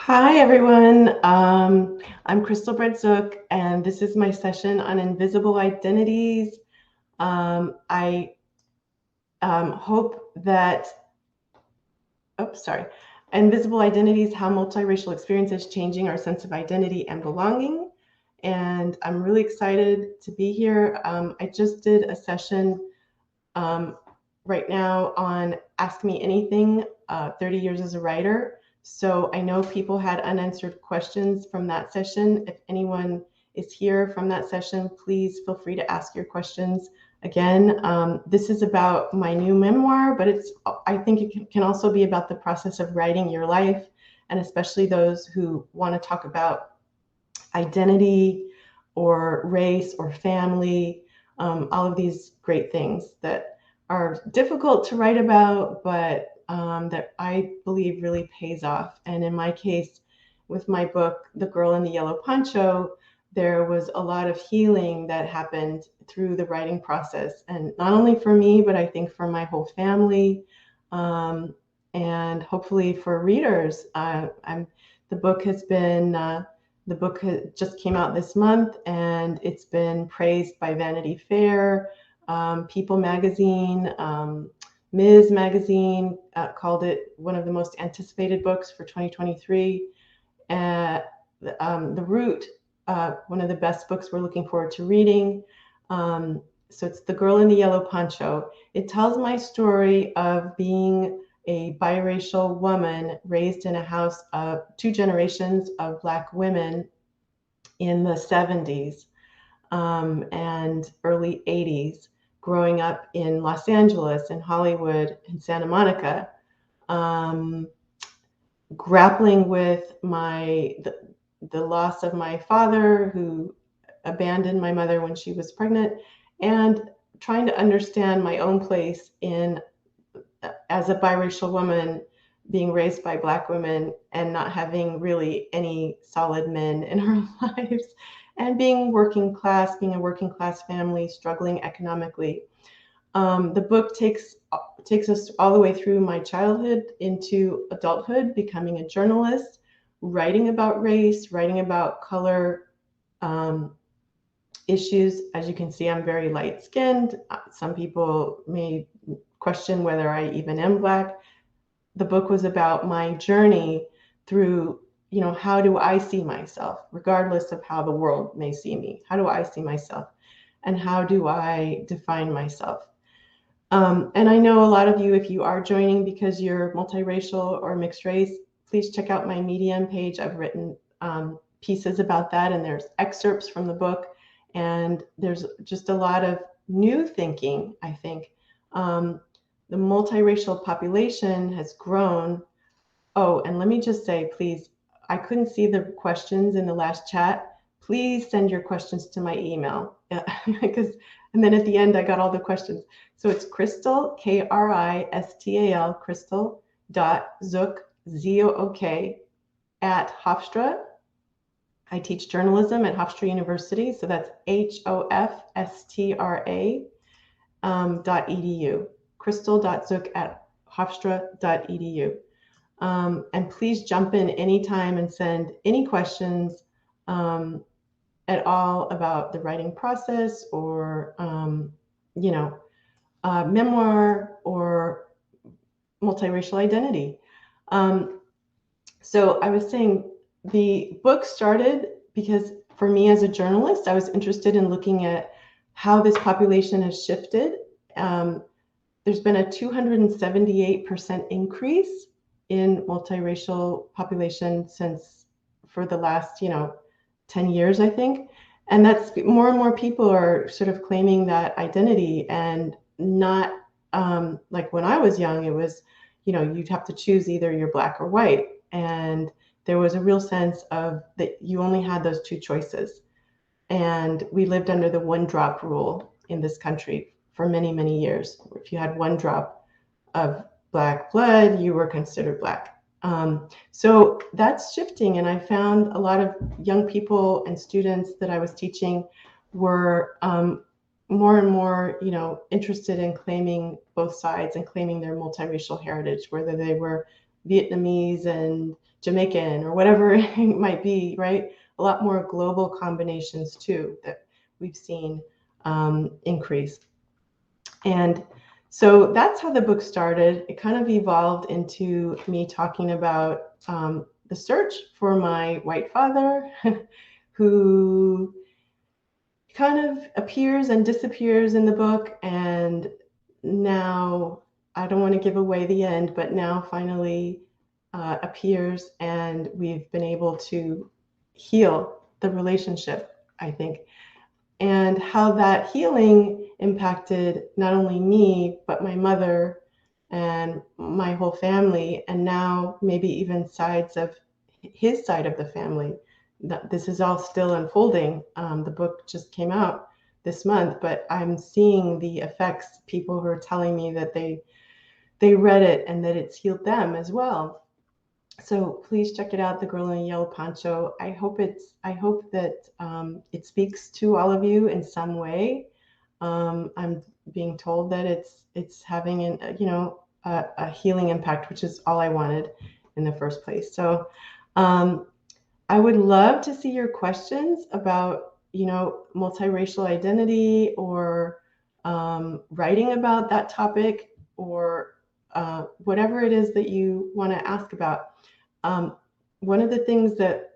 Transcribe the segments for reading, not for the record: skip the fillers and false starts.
Hi, everyone. I'm Kristal Zook, and this is my session on invisible identities. I hope that, invisible identities, how multiracial experiences changing our sense of identity and belonging. And I'm really excited to be here. I just did a session um, right now on Ask Me Anything, 30 years as a writer. So I know people had unanswered questions from that session. If anyone is here from that session, please feel free to ask your questions again. This is about my new memoir, but I think it can also be about the process of writing your life, and especially those who want to talk about identity or race or family, all of these great things that are difficult to write about, but that I believe really pays off. And in my case, with my book, The Girl in the Yellow Poncho, there was a lot of healing that happened through the writing process. And not only for me, but I think for my whole family, and hopefully for readers. The book has been the book just came out this month, and it's been praised by Vanity Fair, People Magazine, Ms. Magazine called it one of the most anticipated books for 2023. The Root, one of the best books we're looking forward to reading. So it's The Girl in the Yellow Poncho. It tells my story of being a biracial woman raised in a house of two generations of Black women in the 70s and early 80s, growing up in Los Angeles, in Hollywood, in Santa Monica, grappling with the loss of my father, who abandoned my mother when she was pregnant, and trying to understand my own place as a biracial woman being raised by Black women and not having really any solid men in our lives, and being a working class family, struggling economically. The book takes us all the way through my childhood into adulthood, becoming a journalist, writing about race, writing about color issues. As you can see, I'm very light-skinned. Some people may question whether I even am Black. The book was about my journey through, how do I see myself, regardless of how the world may see me? How do I see myself? And how do I define myself? And I know a lot of you, if you are joining because you're multiracial or mixed race, please check out my Medium page. I've written pieces about that, and there's excerpts from the book. And there's just a lot of new thinking, I think. The multiracial population has grown. Oh, and let me just say, please, I couldn't see the questions in the last chat. Please send your questions to my email, and then at the end, I got all the questions. So it's Kristal, Kristal, Kristal.Zook, Zook, at Hofstra. I teach journalism at Hofstra University, so that's HOFSTRA .edu. Kristal.Zook at Hofstra.edu. And please jump in anytime and send any questions at all about the writing process or, memoir or multiracial identity. So I was saying the book started because for me as a journalist, I was interested in looking at how this population has shifted. There's been a 278% increase in multiracial population for the last, 10 years, I think. And that's more and more people are sort of claiming that identity, and not like when I was young, it was, you'd have to choose either you're Black or white. And there was a real sense of that you only had those two choices. And we lived under the one drop rule in this country for many, many years. If you had one drop of Black blood, you were considered Black. So that's shifting. And I found a lot of young people and students that I was teaching were more and more, interested in claiming both sides and claiming their multiracial heritage, whether they were Vietnamese and Jamaican or whatever it might be, right? A lot more global combinations too that we've seen increase. And so that's how the book started. It kind of evolved into me talking about the search for my white father, who kind of appears and disappears in the book. And now, I don't want to give away the end, but now finally appears, and we've been able to heal the relationship, I think. And how that healing impacted not only me, but my mother and my whole family, and now maybe even sides of his side of the family. This is all still unfolding. The book just came out this month, but I'm seeing the effects. People who are telling me that they read it and that it's healed them as well. So please check it out, The Girl in a Yellow Poncho. I hope that it speaks to all of you in some way. I'm being told that it's having a healing impact, which is all I wanted in the first place. So I would love to see your questions about multiracial identity, or writing about that topic, or whatever it is that you want to ask about. One of the things that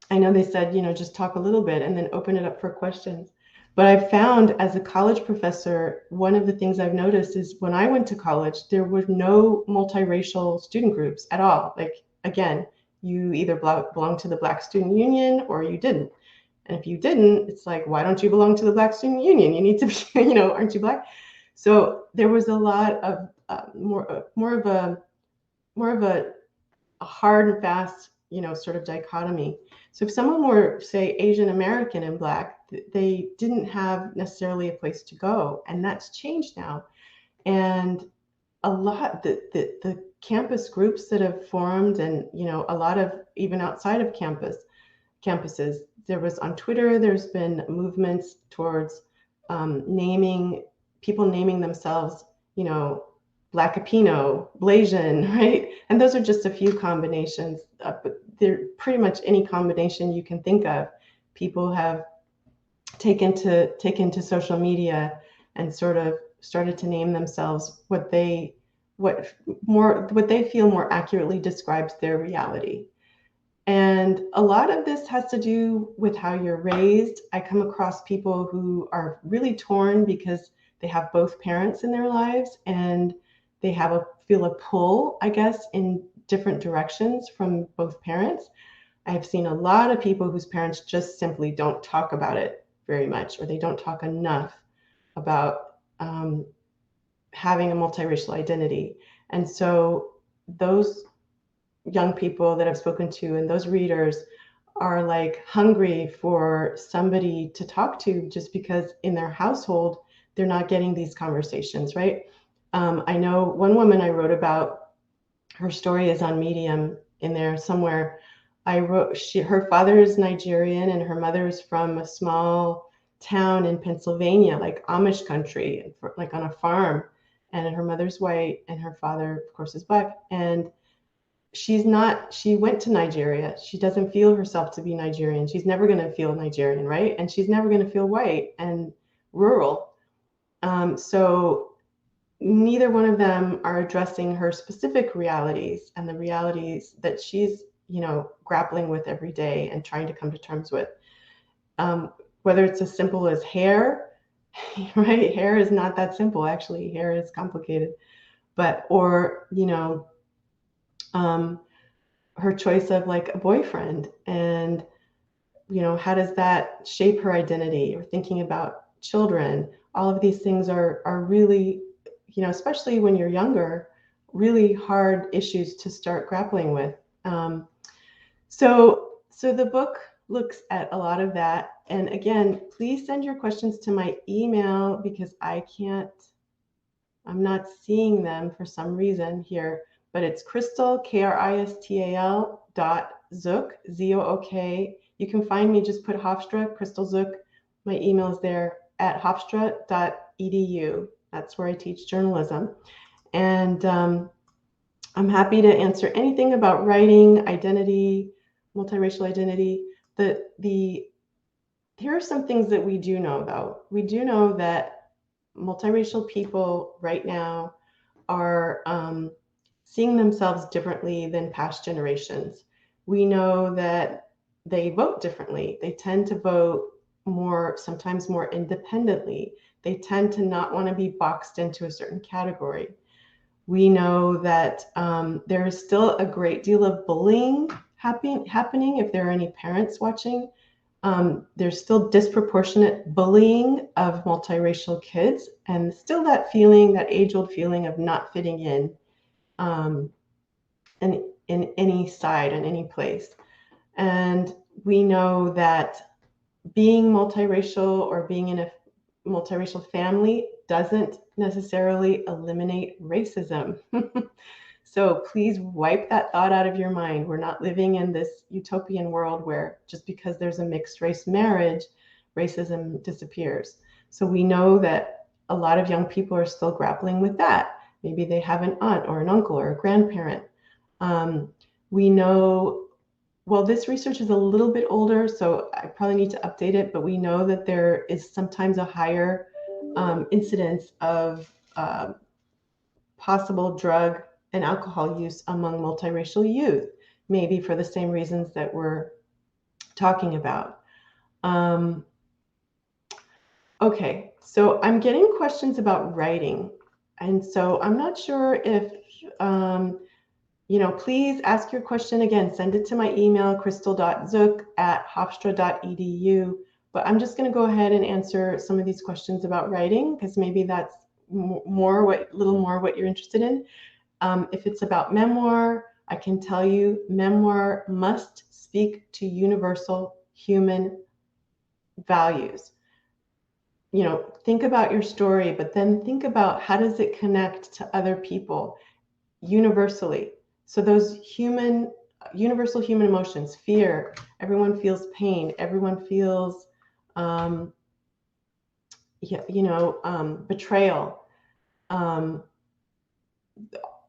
I know they said, just talk a little bit and then open it up for questions. But I've found as a college professor, one of the things I've noticed is when I went to college, there were no multiracial student groups at all. Like, again, you either belonged to the Black Student Union or you didn't. And if you didn't, it's like, why don't you belong to the Black Student Union? You need to be, aren't you Black? So there was a lot of more of a hard and fast, sort of dichotomy. So if someone were, say, Asian American and Black, they didn't have necessarily a place to go, and that's changed now. And a lot the campus groups that have formed, and a lot of even outside of campuses, there was on Twitter, there's been movements towards naming themselves, Blackapino, Blasian, right? And those are just a few combinations, but they're pretty much any combination you can think of. People have taken to social media and sort of started to name themselves what they feel more accurately describes their reality. And a lot of this has to do with how you're raised. I come across people who are really torn because they have both parents in their lives, and they feel a pull, I guess, in different directions from both parents. I've seen a lot of people whose parents just simply don't talk about it very much, or they don't talk enough about having a multiracial identity. And so those young people that I've spoken to and those readers are like hungry for somebody to talk to, just because in their household, they're not getting these conversations, right? I know one woman I wrote about, her story is on Medium in there somewhere. Her father is Nigerian and her mother is from a small town in Pennsylvania, like Amish country, like on a farm. And her mother's white and her father, of course, is Black. And she went to Nigeria. She doesn't feel herself to be Nigerian. She's never going to feel Nigerian, right? And she's never going to feel white and rural. So neither one of them are addressing her specific realities and the realities that she's, grappling with every day and trying to come to terms with. Whether it's as simple as hair, right? Hair is not that simple. Actually, hair is complicated. Or her choice of like a boyfriend, and how does that shape her identity, or thinking about children. All of these things are really, especially when you're younger, really hard issues to start grappling with. So the book looks at a lot of that. And again, please send your questions to my email, because I'm not seeing them for some reason here, but it's Kristal, Kristal .zook, Zook. You can find me, just put Hofstra, Kristal Zook. My email is there at hofstra.edu. That's where I teach journalism. And I'm happy to answer anything about writing, identity, multiracial identity. Here are some things that we do know, though. We do know that multiracial people right now are seeing themselves differently than past generations. We know that they vote differently. They tend to vote more, sometimes more independently. They tend to not want to be boxed into a certain category. We know that there is still a great deal of bullying happening. If there are any parents watching, there's still disproportionate bullying of multiracial kids, and still that feeling, that age-old feeling of not fitting in, um, in any side, in any place. And we know that being multiracial or being in a multiracial family doesn't necessarily eliminate racism. So please wipe that thought out of your mind. We're not living in this utopian world where just because there's a mixed race marriage, racism disappears. So we know that a lot of young people are still grappling with that. Maybe they have an aunt or an uncle or a grandparent. We know, well, this research is a little bit older, so I probably need to update it, but we know that there is sometimes a higher incidence of possible drug and alcohol use among multiracial youth, maybe for the same reasons that we're talking about. Okay, so I'm getting questions about writing. And so I'm not sure if, please ask your question again. Send it to my email, kristal.zook@hofstra.edu. But I'm just going to go ahead and answer some of these questions about writing, because maybe that's little more what you're interested in. If it's about memoir, I can tell you memoir must speak to universal human values. Think about your story, but then think about how does it connect to other people universally. So those universal human emotions, fear, everyone feels pain, everyone feels, betrayal.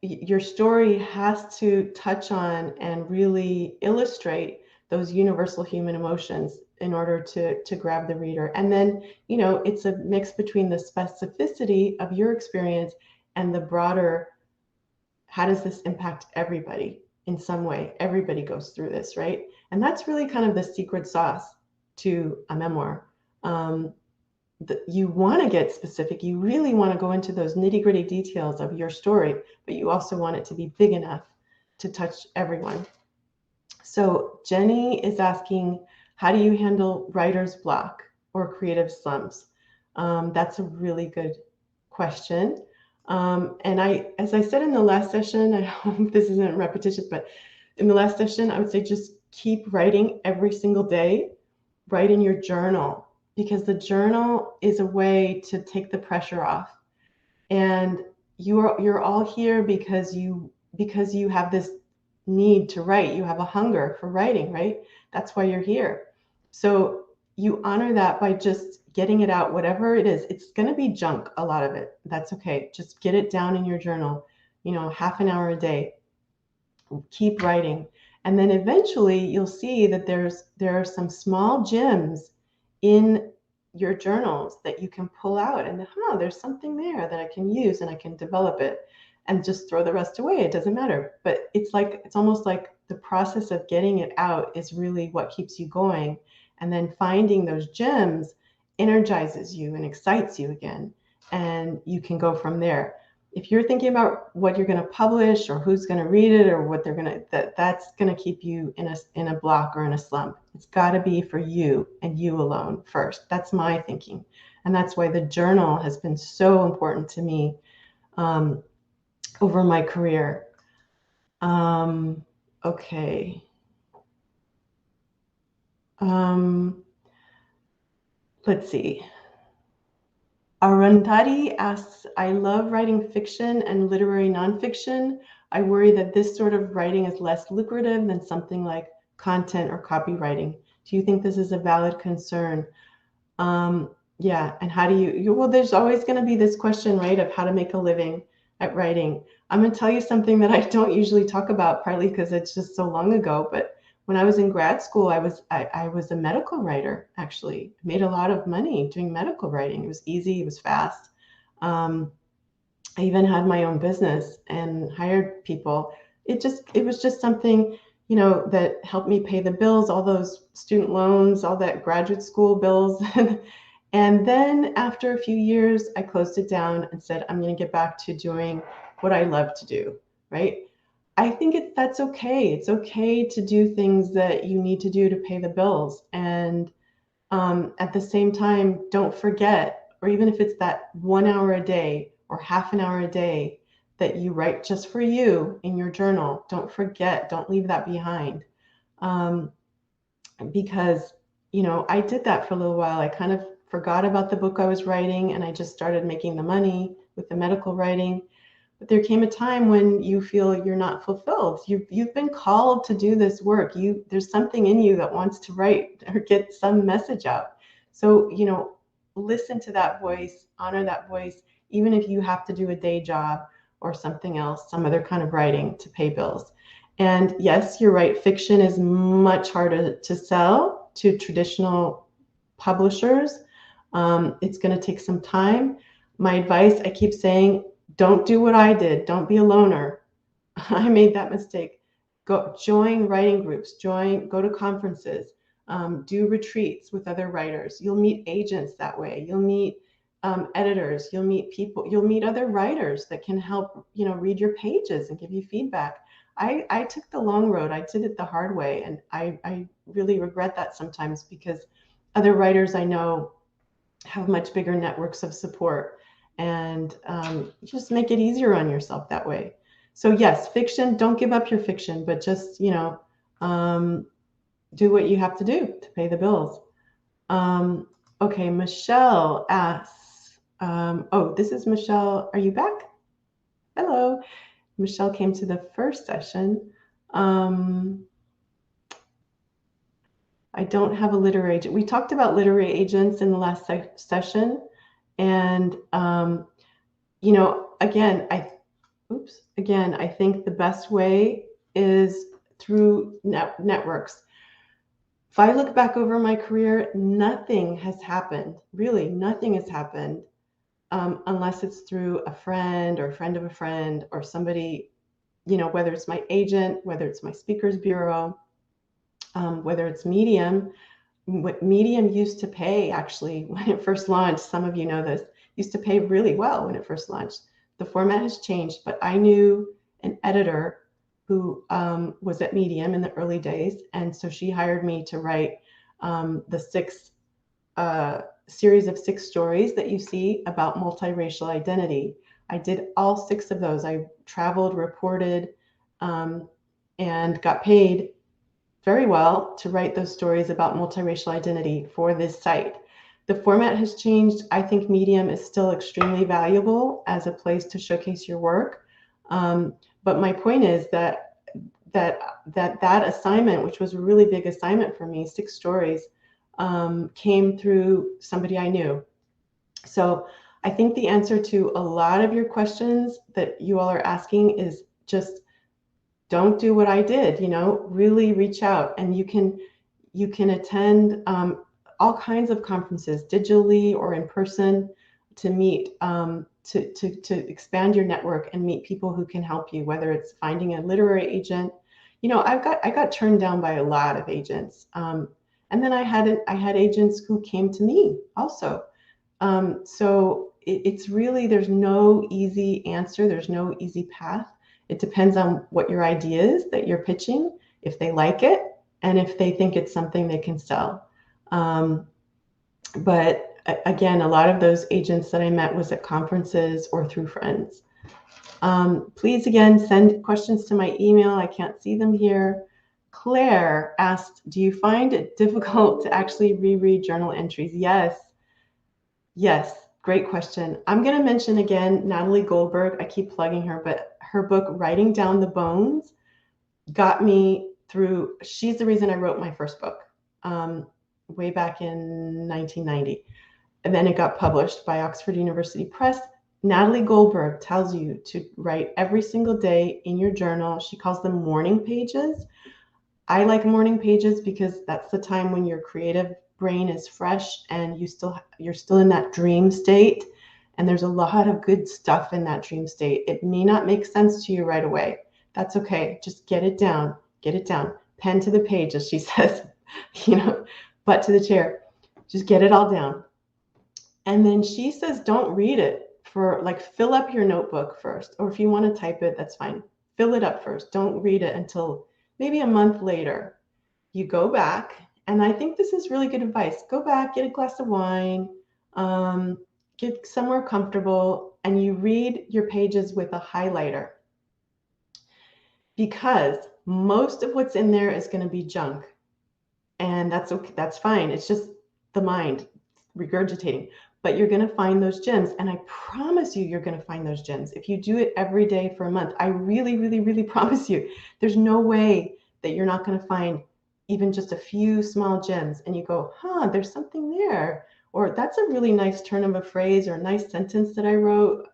Your story has to touch on and really illustrate those universal human emotions in order to grab the reader. And then, it's a mix between the specificity of your experience and the broader, how does this impact everybody in some way? Everybody goes through this, right? And that's really kind of the secret sauce to a memoir. You want to get specific. You really want to go into those nitty-gritty details of your story, but you also want it to be big enough to touch everyone. So Jenny is asking, how do you handle writer's block or creative slumps? That's a really good question. And as I said in the last session, I hope this isn't repetitious, but in the last session, I would say just keep writing every single day. Write in your journal, because the journal is a way to take the pressure off. And you're all here because you have this need to write. You have a hunger for writing, right? That's why you're here. So you honor that by just getting it out, whatever it is. It's going to be junk, a lot of it. That's okay. Just get it down in your journal, half an hour a day. Keep writing. And then eventually you'll see that there are some small gems in your journals that you can pull out, and there's something there that I can use and I can develop it, and just throw the rest away. It doesn't matter. But it's almost like the process of getting it out is really what keeps you going. And then finding those gems energizes you and excites you again. And you can go from there. If you're thinking about what you're going to publish or who's going to read it or what they're going to, that's going to keep you in a block or in a slump. It's got to be for you and you alone first. That's my thinking. And that's why the journal has been so important to me over my career. Okay. Let's see. Arundhati asks, I love writing fiction and literary nonfiction. I worry that this sort of writing is less lucrative than something like content or copywriting. Do you think this is a valid concern? Yeah, and how do well, there's always going to be this question, right, of how to make a living. at writing. I'm going to tell you something that I don't usually talk about, partly because it's just so long ago. But when I was in grad school, I was a medical writer, actually. I made a lot of money doing medical writing. It was easy, it was fast. I even had my own business and hired people. It was just something, that helped me pay the bills, all those student loans, all that graduate school bills. And then after a few years, I closed it down and said, I'm going to get back to doing what I love to do, right? I think that's okay. It's okay to do things that you need to do to pay the bills. And at the same time, don't forget, or even if it's that 1 hour a day or half an hour a day that you write just for you in your journal, don't forget, don't leave that behind. Um, because, I did that for a little while. I kind of forgot about the book I was writing and I just started making the money with the medical writing. But there came a time when you feel you're not fulfilled. You've been called to do this work. There's something in you that wants to write or get some message out. So, listen to that voice, honor that voice, even if you have to do a day job or something else, some other kind of writing to pay bills. And yes, you're right, fiction is much harder to sell to traditional publishers. It's going to take some time. My advice, I keep saying, don't do what I did. Don't be a loner. I made that mistake. Go join writing groups, go to conferences, do retreats with other writers. You'll meet agents that way. You'll meet editors. You'll meet people. You'll meet other writers that can help, read your pages and give you feedback. I took the long road. I did it the hard way. And I really regret that sometimes because other writers I know have much bigger networks of support, and just make it easier on yourself that way. So yes, fiction, don't give up your fiction, but just, do what you have to do to pay the bills. Okay, Michelle asks, oh, this is Michelle. Are you back? Hello. Michelle came to the first session. I don't have a literary agent. We talked about literary agents in the last session. And, again, I think the best way is through networks. If I look back over my career, nothing has happened, really, nothing has happened unless it's through a friend or a friend of a friend or somebody, whether it's my agent, whether it's my speakers bureau, whether it's Medium. What Medium used to pay, actually, when it first launched, some of you know this, used to pay really well when it first launched. The format has changed, but I knew an editor who was at Medium in the early days, and so she hired me to write the series of 6 stories that you see about multiracial identity. I did all 6 of those. I traveled, reported, and got paid very well to write those stories about multiracial identity for this site. The format has changed. I think Medium is still extremely valuable as a place to showcase your work. But my point is that assignment, which was a really big assignment for me, 6 stories, came through somebody I knew. So I think the answer to a lot of your questions that you all are asking is just don't do what I did, really reach out, and you can attend all kinds of conferences digitally or in person to meet, to expand your network and meet people who can help you, whether it's finding a literary agent. I got turned down by a lot of agents. And then I had agents who came to me also. So it's really, there's no easy answer. There's no easy path. It depends on what your idea is that you're pitching, if they like it, and if they think it's something they can sell. But again, a lot of those agents that I met was at conferences or through friends. Please, again, send questions to my email. I can't see them here. Claire asked, do you find it difficult to actually reread journal entries? Yes, great question. I'm going to mention again Natalie Goldberg. I keep plugging her, but her book, Writing Down the Bones, got me through. She's the reason I wrote my first book way back in 1990. And then it got published by Oxford University Press. Natalie Goldberg tells you to write every single day in your journal. She calls them morning pages. I like morning pages because that's the time when your creative brain is fresh and you're still in that dream state, and there's a lot of good stuff in that dream state. It may not make sense to you right away. That's okay. Just get it down. Get it down. Pen to the page, as she says, butt to the chair. Just get it all down. And then she says, don't read it for fill up your notebook first. Or if you want to type it, that's fine. Fill it up first. Don't read it until maybe a month later. You go back, and I think this is really good advice. Go back, get a glass of wine, get somewhere comfortable, and you read your pages with a highlighter. Because most of what's in there is going to be junk. And that's okay. That's fine. It's just the mind regurgitating. But you're going to find those gems. And I promise you, you're going to find those gems. If you do it every day for a month, I really, really, really promise you, there's no way that you're not going to find even just a few small gems. And you go, there's something there. Or that's a really nice turn of a phrase or a nice sentence that I wrote.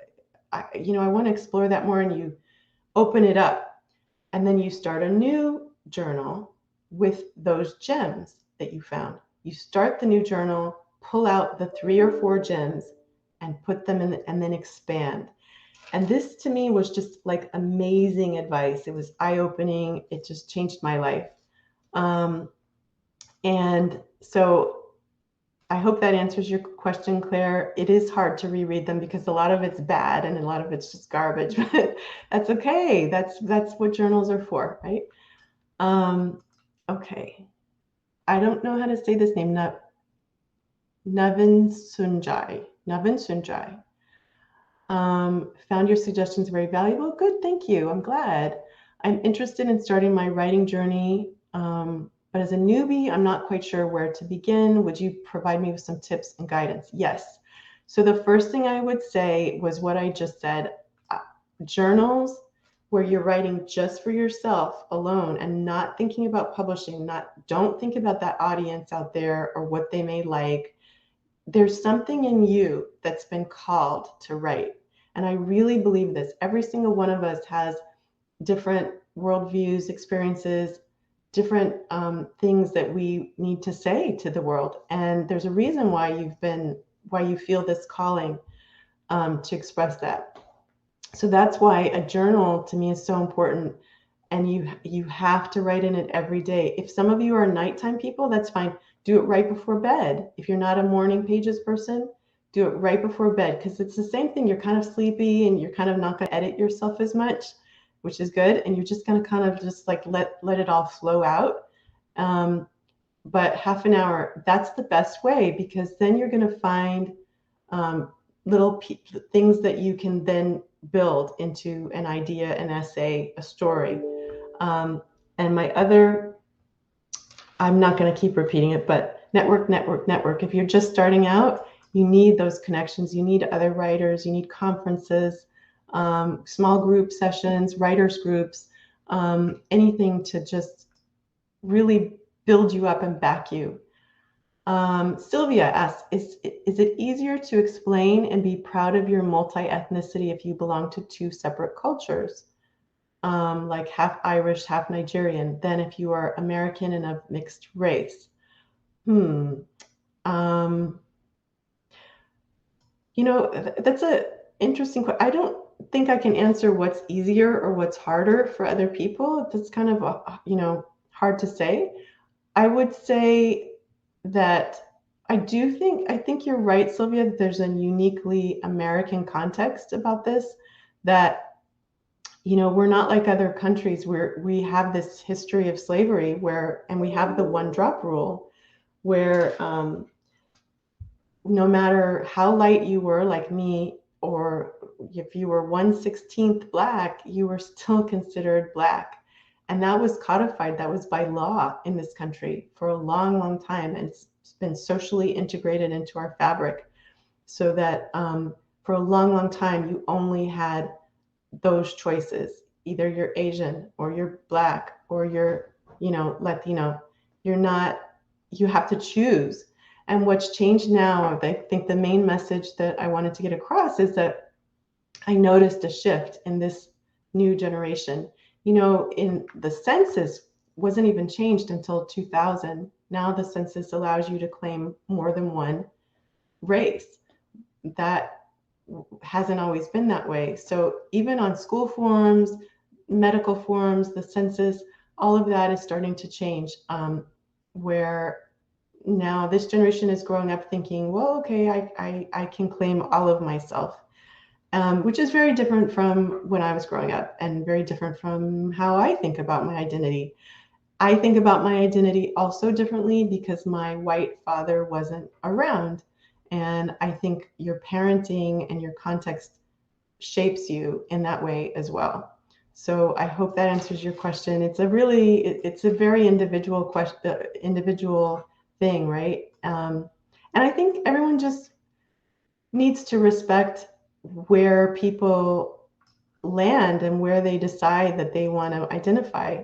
I want to explore that more. And you open it up. And then you start a new journal with those gems that you found. You start the new journal, pull out the 3 or 4 gems and put them in, and then expand. And this to me was just like amazing advice. It was eye-opening. It just changed my life. And so I hope that answers your question, Claire. It is hard to reread them because a lot of it's bad and a lot of it's just garbage, but that's okay. That's what journals are for, right? Okay. I don't know how to say this name. Navin Sunjai. Found your suggestions very valuable. Good, thank you. I'm glad. I'm interested in starting my writing journey, but as a newbie, I'm not quite sure where to begin. Would you provide me with some tips and guidance? Yes. So the first thing I would say was what I just said. Journals where you're writing just for yourself alone and not thinking about publishing, don't think about that audience out there or what they may like. There's something in you that's been called to write. And I really believe this. Every single one of us has different worldviews, experiences, different things that we need to say to the world. And there's a reason why you feel this calling to express that. So that's why a journal to me is so important. And you have to write in it every day. If some of you are nighttime people, that's fine. Do it right before bed. If you're not a morning pages person, do it right before bed, because it's the same thing. You're kind of sleepy and you're kind of not going to edit yourself as much, which is good. And you're just going to kind of just like let it all flow out. But half an hour, that's the best way, because then you're going to find little things that you can then build into an idea, an essay, a story. And my other, I'm not going to keep repeating it, but network. If you're just starting out, you need those connections. You need other writers. You need conferences, small group sessions, writers groups, anything to just really build you up and back you. Sylvia asks, is it easier to explain and be proud of your multi-ethnicity if you belong to 2 separate cultures, like half Irish, half Nigerian, than if you are American and of mixed race? That's an interesting question. I don't think I can answer what's easier or what's harder for other people. That's kind of, hard to say. I would say that I think you're right, Sylvia, that there's a uniquely American context about this, that, we're not like other countries where we have this history of slavery and we have the 1-drop rule where no matter how light you were, like me, or if you were 1/16 Black, you were still considered Black. And that was codified, that was by law in this country for a long, long time. And it's been socially integrated into our fabric, so that for a long, long time, you only had those choices. Either you're Asian or you're Black or you're, Latino. You have to choose. And what's changed now, I think the main message that I wanted to get across is that I noticed a shift in this new generation. You know, in the census wasn't even changed until 2000. Now the census allows you to claim more than one race. That hasn't always been that way. So even on school forms, medical forms, the census, all of that is starting to change, where now this generation is growing up thinking, well, okay, I can claim all of myself, which is very different from when I was growing up and very different from how I think about my identity. I think about my identity also differently because my white father wasn't around. And I think your parenting and your context shapes you in that way as well. So I hope that answers your question. It's a very individual question, individual thing, right? And I think everyone just needs to respect where people land and where they decide that they want to identify.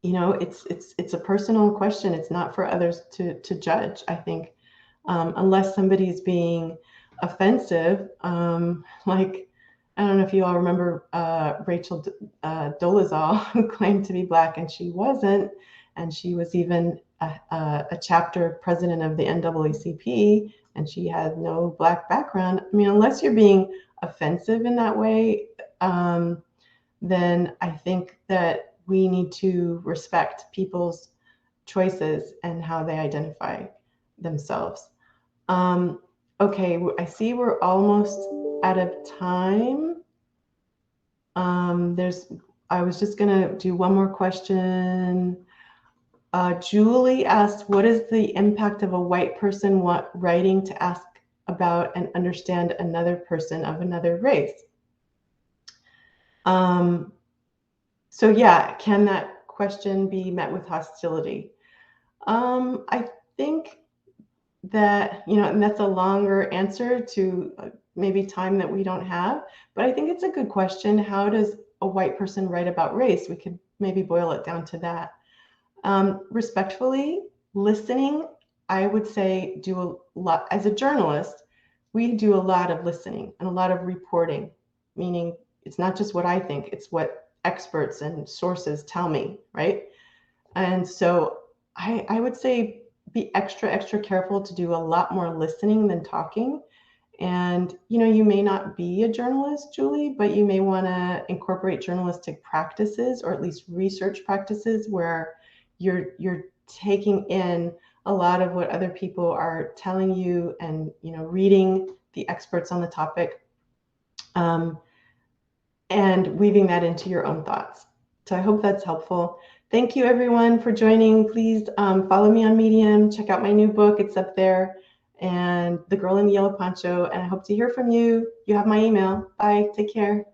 You know, it's a personal question. It's not for others to judge, I think, unless somebody's being offensive. Like, I don't know if you all remember Rachel Dolezal, who claimed to be Black and she wasn't, and she was even a chapter president of the NAACP, and she had no Black background. I mean, unless you're being offensive in that way, then I think that we need to respect people's choices and how they identify themselves. Okay, I see we're almost out of time. I was just gonna do one more question. Julie asked, what is the impact of a white person writing to ask about and understand another person of another race? So yeah, can that question be met with hostility? I think that, you know, and that's a longer answer to maybe time that we don't have, but I think it's a good question. How does a white person write about race? We could maybe boil it down to that. Respectfully, listening, I would say do a lot. As a journalist, we do a lot of listening and a lot of reporting, meaning it's not just what I think, it's what experts and sources tell me, right? And so I would say be extra careful to do a lot more listening than talking. And, you know, you may not be a journalist, Julie, but you may want to incorporate journalistic practices, or at least research practices, where you're taking in a lot of what other people are telling you and, you know, reading the experts on the topic, and weaving that into your own thoughts. So I hope that's helpful. Thank you, everyone, for joining. Please follow me on Medium. Check out my new book. It's up there. And The Girl in the Yellow Poncho. And I hope to hear from you. You have my email. Bye. Take care.